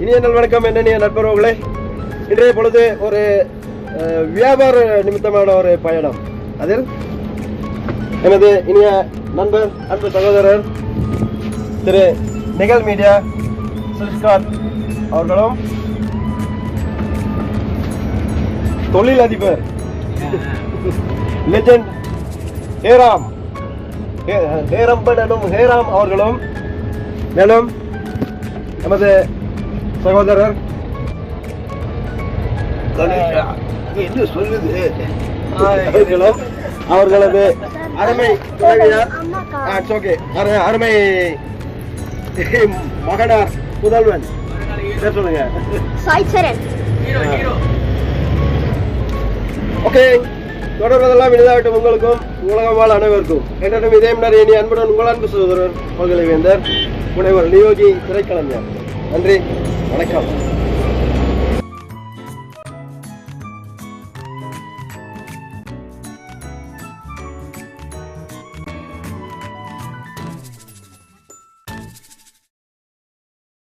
இனிய வணக்கம் என்னென்ன நண்பர்களே, இன்றைய பொழுது ஒரு வியாபார நிமித்தமான ஒரு பயணம். அதில் எனது இனிய நண்பர் அன்பு சகோதரர் திரு நிகழ் மீடியா சில்ஸ்காட் அவர்களும் தொழிலதிபர் லெஜண்ட் ஹேரம்பன் எனும் ஹேராம் அவர்களும், மேலும் நமது சகோதரர் என்ன சொல்லுது அவர்களது அருமை துணைவியார், அருமை மகனார் புதல்வன் சொல்லுங்க. ஓகே, தொடர்வதெல்லாம் இனிதாகட்டும் உங்களுக்கும் உலகம் வாழ் அனைவருக்கும். என்னிடம் இதயம் நிறைய இனி அன்புடன் உங்கள் அன்பு சகோதரர் பல்கலை வேந்தர் முனைவர் நியோகி திரைக்கலைஞர். நன்றி, வணக்கம்.